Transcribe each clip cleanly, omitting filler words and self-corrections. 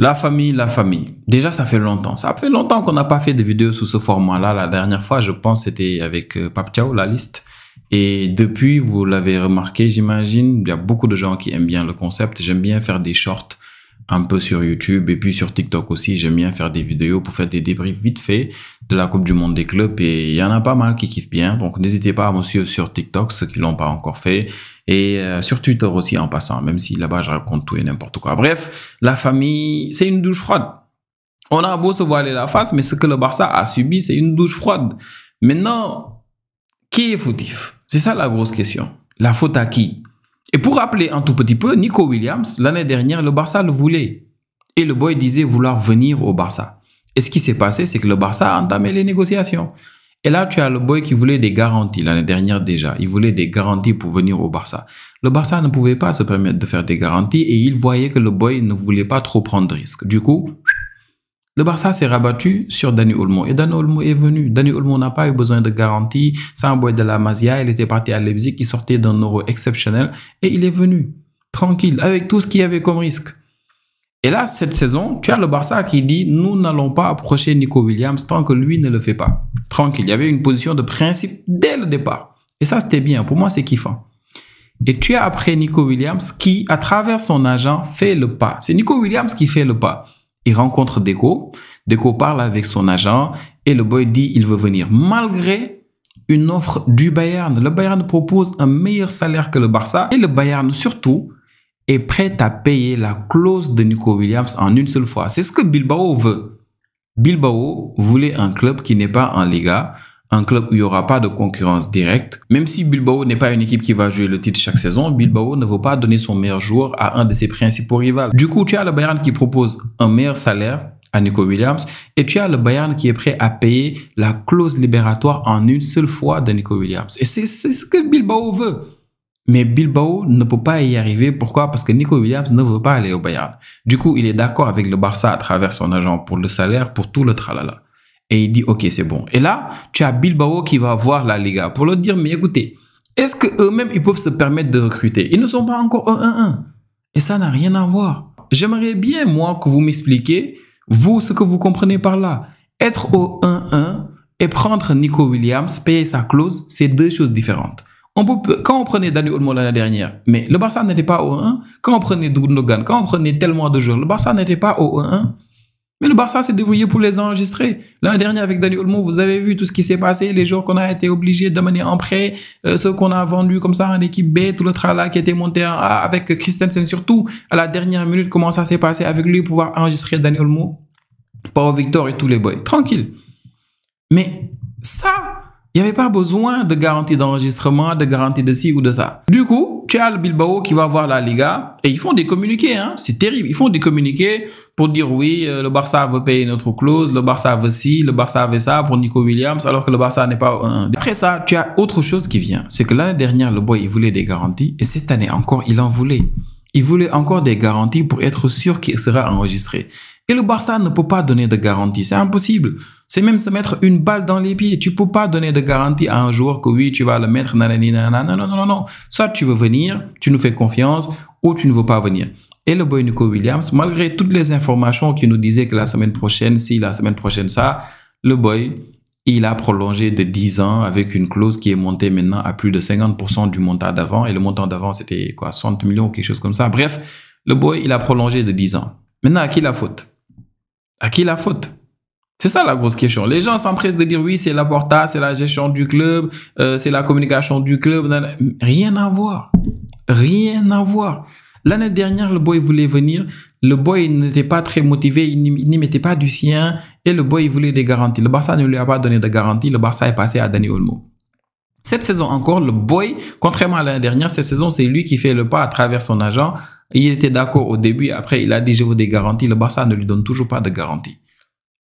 La famille, la famille. Déjà, ça fait longtemps. Ça fait longtemps qu'on n'a pas fait de vidéos sous ce format-là. La dernière fois, je pense, c'était avec Pape Thiaw, la liste. Et depuis, vous l'avez remarqué, j'imagine, il y a beaucoup de gens qui aiment bien le concept. J'aime bien faire des shorts un peu sur YouTube et puis sur TikTok aussi. J'aime bien faire des vidéos pour faire des débriefs vite fait de la Coupe du Monde des clubs. Et il y en a pas mal qui kiffent bien. Donc, n'hésitez pas à me suivre sur TikTok, ceux qui l'ont pas encore fait. Et sur Twitter aussi en passant, même si là-bas, je raconte tout et n'importe quoi. Bref, la famille, c'est une douche froide. On a beau se voiler la face, mais ce que le Barça a subi, c'est une douche froide. Maintenant, qui est fautif? C'est ça la grosse question. La faute à qui? Et pour rappeler un tout petit peu, Nico Williams, l'année dernière, le Barça le voulait. Et le boy disait vouloir venir au Barça. Et ce qui s'est passé, c'est que le Barça a entamé les négociations. Et là, tu as le boy qui voulait des garanties l'année dernière déjà. Il voulait des garanties pour venir au Barça. Le Barça ne pouvait pas se permettre de faire des garanties et il voyait que le boy ne voulait pas trop prendre de risques. Du coup, le Barça s'est rabattu sur Dani Olmo. Et Dani Olmo est venu. Dani Olmo n'a pas eu besoin de garantie. C'est un boy de la Masia. Il était parti à Leipzig. Il sortait d'un euro exceptionnel. Et il est venu. Tranquille. Avec tout ce qu'il y avait comme risque. Et là, cette saison, tu as le Barça qui dit « Nous n'allons pas approcher Nico Williams tant que lui ne le fait pas. » Tranquille. Il y avait une position de principe dès le départ. Et ça, c'était bien. Pour moi, c'est kiffant. Et tu as après Nico Williams qui, à travers son agent, fait le pas. C'est Nico Williams qui fait le pas. Il rencontre Deco. Deco parle avec son agent et le boy dit il veut venir. Malgré une offre du Bayern. Le Bayern propose un meilleur salaire que le Barça. Et le Bayern, surtout, est prêt à payer la clause de Nico Williams en une seule fois. C'est ce que Bilbao veut. Bilbao voulait un club qui n'est pas en Liga, un club où il n'y aura pas de concurrence directe. Même si Bilbao n'est pas une équipe qui va jouer le titre chaque saison, Bilbao ne veut pas donner son meilleur joueur à un de ses principaux rivaux. Du coup, tu as le Bayern qui propose un meilleur salaire à Nico Williams et tu as le Bayern qui est prêt à payer la clause libératoire en une seule fois de Nico Williams. Et c'est ce que Bilbao veut. Mais Bilbao ne peut pas y arriver. Pourquoi? Parce que Nico Williams ne veut pas aller au Bayern. Du coup, il est d'accord avec le Barça à travers son agent pour le salaire, pour tout le tralala. Et il dit, OK, c'est bon. Et là, tu as Bilbao qui va voir la Liga pour leur dire, mais écoutez, est-ce qu'eux-mêmes, ils peuvent se permettre de recruter? Ils ne sont pas encore 1-1-1. Et ça n'a rien à voir. J'aimerais bien, moi, que vous m'expliquiez, vous, ce que vous comprenez par là. Être au 1-1 et prendre Nico Williams, payer sa clause, c'est deux choses différentes. Quand on prenait Dani Olmo l'année dernière, mais le Barça n'était pas au 1. Quand on prenait Gundogan, quand on prenait tellement de joueurs, le Barça n'était pas au 1. Mais le Barça s'est débrouillé pour les enregistrer. L'année dernière, avec Dani Olmo, vous avez vu tout ce qui s'est passé, les joueurs qu'on a été obligés de mener en prêt, ceux qu'on a vendus comme ça en équipe B, tout le tralala qui était monté en A, avec Christensen surtout, à la dernière minute, comment ça s'est passé avec lui, pouvoir enregistrer Dani Olmo, Pau Victor et tous les boys. Tranquille. Mais ça, il n'y avait pas besoin de garantie d'enregistrement, de garantie de ci ou de ça. Du coup, tu as le Bilbao qui va voir la Liga et ils font des communiqués. Hein. C'est terrible. Ils font des communiqués pour dire oui, le Barça veut payer notre clause, le Barça veut ci, le Barça veut ça pour Nico Williams, alors que le Barça n'est pas un. Après ça, tu as autre chose qui vient. C'est que l'année dernière, le boy, il voulait des garanties et cette année encore, il en voulait. Il voulait encore des garanties pour être sûr qu'il sera enregistré. Et le Barça ne peut pas donner de garantie. C'est impossible. C'est même se mettre une balle dans les pieds. Tu peux pas donner de garantie à un joueur que oui, tu vas le mettre. Nanani, nanana. Non, non, non, non. Soit tu veux venir, tu nous fais confiance, ou tu ne veux pas venir. Et le boy Nico Williams, malgré toutes les informations qui nous disaient que la semaine prochaine, si, la semaine prochaine, ça, le boy, il a prolongé de 10 ans avec une clause qui est montée maintenant à plus de 50% du montant d'avant. Et le montant d'avant, c'était quoi, 60 millions ou quelque chose comme ça. Bref, le boy, il a prolongé de 10 ans. Maintenant, à qui la faute? À qui la faute? C'est ça la grosse question. Les gens s'empressent de dire oui, c'est la Porta, c'est la gestion du club, c'est la communication du club. Rien à voir. Rien à voir. L'année dernière, le boy voulait venir. Le boy n'était pas très motivé. Il n'y mettait pas du sien. Et le boy voulait des garanties. Le Barça ne lui a pas donné de garantie. Le Barça est passé à Dani Olmo. Cette saison encore, le boy, contrairement à l'année dernière, cette saison, c'est lui qui fait le pas à travers son agent. Il était d'accord au début. Après, il a dit je veux des garanties. Le Barça ne lui donne toujours pas de garantie.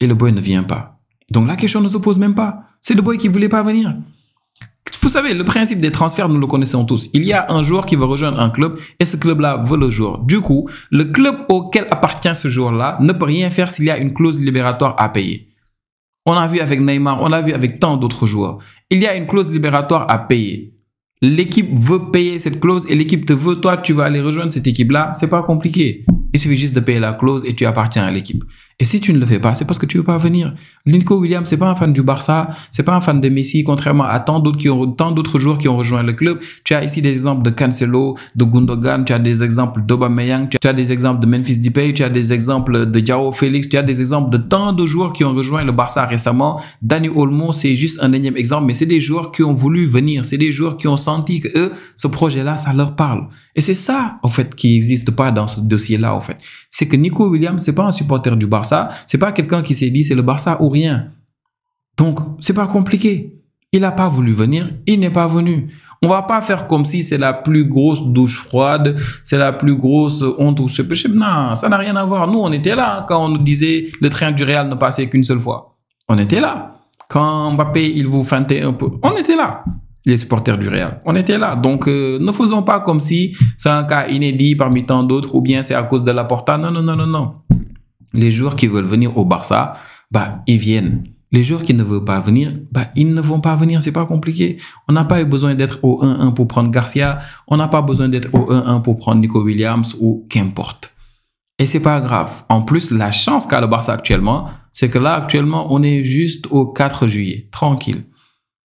Et le boy ne vient pas. Donc la question ne se pose même pas. C'est le boy qui ne voulait pas venir. Vous savez, le principe des transferts, nous le connaissons tous. Il y a un joueur qui veut rejoindre un club et ce club-là veut le joueur. Du coup, le club auquel appartient ce joueur-là ne peut rien faire s'il y a une clause libératoire à payer. On a vu avec Neymar, on l'a vu avec tant d'autres joueurs. Il y a une clause libératoire à payer. L'équipe veut payer cette clause et l'équipe te veut, toi, tu vas aller rejoindre cette équipe-là. C'est pas compliqué. Il suffit juste de payer la clause et tu appartiens à l'équipe. Et si tu ne le fais pas, c'est parce que tu veux pas venir. Nico Williams, c'est pas un fan du Barça, c'est pas un fan de Messi, contrairement à tant d'autres joueurs qui ont rejoint le club. Tu as ici des exemples de Cancelo, de Gundogan, tu as des exemples d'Aubameyang, tu as des exemples de Memphis Depay, tu as des exemples de João Félix, tu as des exemples de tant de joueurs qui ont rejoint le Barça récemment. Dani Olmo, c'est juste un énième exemple, mais c'est des joueurs qui ont voulu venir, c'est des joueurs qui ont senti que eux, ce projet-là, ça leur parle. Et c'est ça, en fait, qui n'existe pas dans ce dossier-là, en fait. C'est que Nico Williams, c'est pas un supporter du Barça, c'est pas quelqu'un qui s'est dit c'est le Barça ou rien. Donc, c'est pas compliqué. Il n'a pas voulu venir, il n'est pas venu. On va pas faire comme si c'est la plus grosse douche froide, c'est la plus grosse honte ou ce péché. Non, ça n'a rien à voir. Nous, on était là quand on nous disait le train du Real ne passait qu'une seule fois. On était là. Quand Mbappé, il vous feintait un peu, on était là. Les supporters du Real. On était là. Donc, ne faisons pas comme si c'est un cas inédit parmi tant d'autres ou bien c'est à cause de Laporta. Non, non, non, non, non. Les joueurs qui veulent venir au Barça, bah, ils viennent. Les joueurs qui ne veulent pas venir, bah, ils ne vont pas venir. C'est pas compliqué. On n'a pas eu besoin d'être au 1-1 pour prendre Garcia. On n'a pas besoin d'être au 1-1 pour prendre Nico Williams ou qu'importe. Et c'est pas grave. En plus, la chance qu'a le Barça actuellement, c'est que là, actuellement, on est juste au 4 juillet. Tranquille.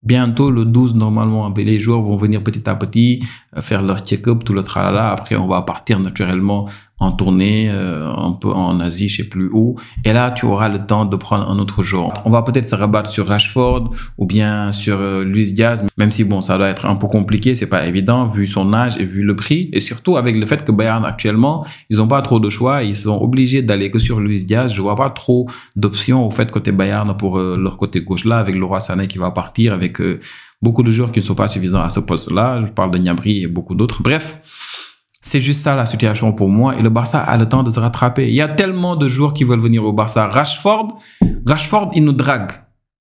Bientôt, le 12, normalement, les joueurs vont venir petit à petit, faire leur check-up, tout le tralala. Après, on va partir naturellement en tournée, un peu en Asie, je sais plus où. Et là, tu auras le temps de prendre un autre joueur. On va peut-être se rabattre sur Rashford ou bien sur Luis Diaz, même si bon, ça doit être un peu compliqué, c'est pas évident vu son âge et vu le prix. Et surtout avec le fait que Bayern actuellement, ils ont pas trop de choix, ils sont obligés d'aller que sur Luis Diaz. Je vois pas trop d'options au fait côté Bayern pour leur côté gauche là, avec Leroy Sané qui va partir, avec beaucoup de joueurs qui ne sont pas suffisants à ce poste-là. Je parle de Gnabry et beaucoup d'autres. Bref. C'est juste ça la situation pour moi et le Barça a le temps de se rattraper. Il y a tellement de joueurs qui veulent venir au Barça. Rashford, il nous drague.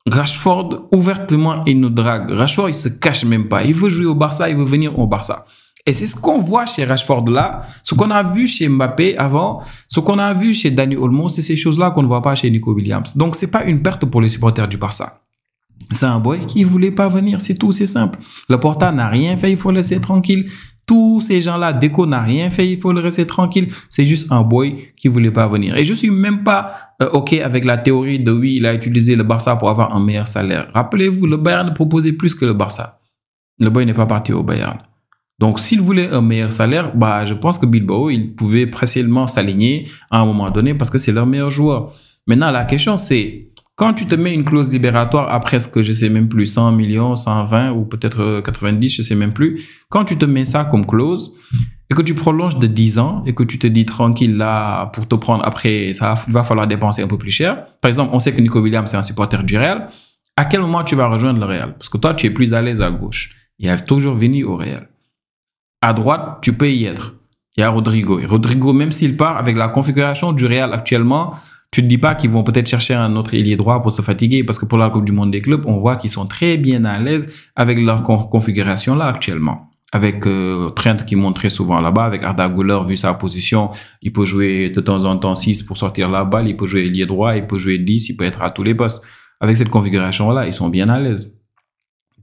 Rashford, ouvertement, il nous drague. Rashford, il se cache même pas. Il veut jouer au Barça, il veut venir au Barça. Et c'est ce qu'on voit chez Rashford là, ce qu'on a vu chez Mbappé avant, ce qu'on a vu chez Dani Olmo, c'est ces choses-là qu'on ne voit pas chez Nico Williams. Donc c'est pas une perte pour les supporters du Barça. C'est un boy qui voulait pas venir, c'est tout, c'est simple. Laporta n'a rien fait, il faut le laisser tranquille. Tous ces gens-là, Deco n'a rien fait, il faut le laisser tranquille. C'est juste un boy qui voulait pas venir. Et je suis même pas OK avec la théorie de oui, il a utilisé le Barça pour avoir un meilleur salaire. Rappelez-vous, le Bayern proposait plus que le Barça. Le boy n'est pas parti au Bayern. Donc, s'il voulait un meilleur salaire, bah, je pense que Bilbao, il pouvait facilement s'aligner à un moment donné parce que c'est leur meilleur joueur. Maintenant, la question, c'est quand tu te mets une clause libératoire à presque, je sais même plus, 100 millions, 120 ou peut-être 90, je sais même plus. Quand tu te mets ça comme clause et que tu prolonges de 10 ans et que tu te dis tranquille là pour te prendre après, il va falloir dépenser un peu plus cher. Par exemple, on sait que Nico Williams c'est un supporter du Real. À quel moment tu vas rejoindre le Real? Parce que toi, tu es plus à l'aise à gauche. Il y a toujours Vini au Real. À droite, tu peux y être. Il y a Rodrigo. Et Rodrigo, même s'il part avec la configuration du Real actuellement, tu te dis pas qu'ils vont peut-être chercher un autre ailier droit pour se fatiguer parce que pour la Coupe du Monde des clubs, on voit qu'ils sont très bien à l'aise avec leur configuration là actuellement. Avec Trent qui monte très souvent là-bas, avec Arda Güler, vu sa position, il peut jouer de temps en temps 6 pour sortir la balle, il peut jouer ailier droit, il peut jouer 10, il peut être à tous les postes. Avec cette configuration là, ils sont bien à l'aise.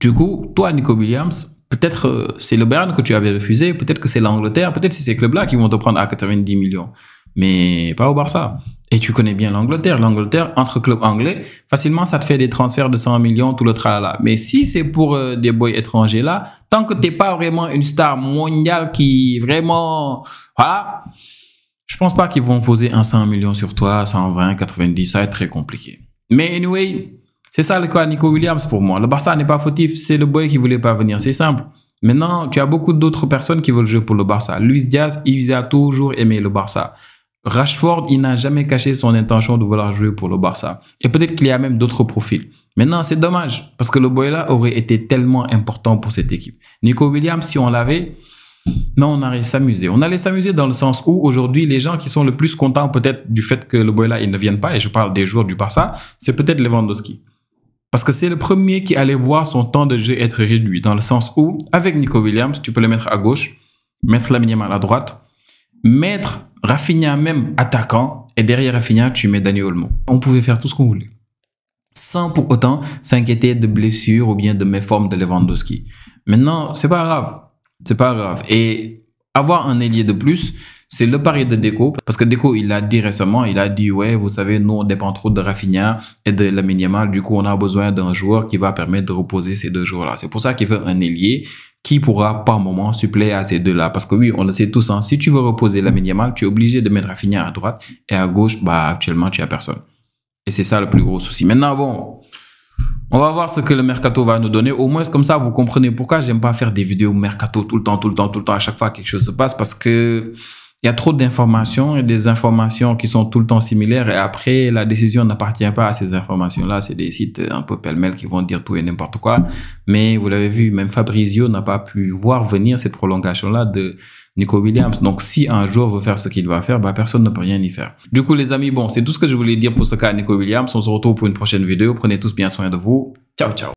Du coup, toi, Nico Williams, peut-être c'est le Bayern que tu avais refusé, peut-être que c'est l'Angleterre, peut-être c'est ces clubs-là qui vont te prendre à 90 millions. Mais pas au Barça. Et tu connais bien l'Angleterre. L'Angleterre, entre clubs anglais, facilement, ça te fait des transferts de 100 millions, tout le tralala. Mais si c'est pour des boys étrangers là, tant que t'es pas vraiment une star mondiale qui vraiment, voilà, je pense pas qu'ils vont poser un 100 millions sur toi, 120, 90, ça va être très compliqué. Mais anyway, c'est ça le cas Nico Williams pour moi. Le Barça n'est pas fautif, c'est le boy qui voulait pas venir, c'est simple. Maintenant, tu as beaucoup d'autres personnes qui veulent jouer pour le Barça. Luis Diaz, il a toujours aimé le Barça. Rashford, il n'a jamais caché son intention de vouloir jouer pour le Barça. Et peut-être qu'il y a même d'autres profils. Maintenant, c'est dommage parce que le boy là aurait été tellement important pour cette équipe. Nico Williams, si on l'avait, non, on allait s'amuser. On allait s'amuser dans le sens où aujourd'hui, les gens qui sont le plus contents peut-être du fait que le boy là, il ne vienne pas, et je parle des joueurs du Barça, c'est peut-être Lewandowski. Parce que c'est le premier qui allait voir son temps de jeu être réduit dans le sens où, avec Nico Williams, tu peux le mettre à gauche, mettre Lamine Yamal à droite, mettre Rafinha même attaquant et derrière Rafinha, tu mets Dani Olmo. On pouvait faire tout ce qu'on voulait. Sans pour autant s'inquiéter de blessures ou bien de méformes de Lewandowski. Maintenant, c'est pas grave. C'est pas grave. Et avoir un ailier de plus, c'est le pari de Deco. Parce que Deco, il l'a dit récemment, il a dit, ouais, vous savez, nous, on dépend trop de Rafinha et de Lamine Yamal. Du coup, on a besoin d'un joueur qui va permettre de reposer ces deux joueurs-là. C'est pour ça qu'il veut un ailier qui pourra par moment suppléer à ces deux-là. Parce que oui, on le sait tous, hein, si tu veux reposer Lamine Yamal, tu es obligé de mettre Rafinha à droite et à gauche, bah, actuellement, tu as personne. Et c'est ça le plus gros souci. Maintenant, bon, on va voir ce que le mercato va nous donner. Au moins, comme ça, vous comprenez pourquoi j'aime pas faire des vidéos mercato tout le temps, à chaque fois quelque chose se passe, parce que il y a trop d'informations et des informations qui sont tout le temps similaires et après, la décision n'appartient pas à ces informations-là. C'est des sites un peu pêle-mêle qui vont dire tout et n'importe quoi. Mais vous l'avez vu, même Fabrizio n'a pas pu voir venir cette prolongation-là de Nico Williams. Donc, si un joueur veut faire ce qu'il va faire, bah, personne ne peut rien y faire. Du coup, les amis, bon, c'est tout ce que je voulais dire pour ce cas Nico Williams. On se retrouve pour une prochaine vidéo. Prenez tous bien soin de vous. Ciao, ciao.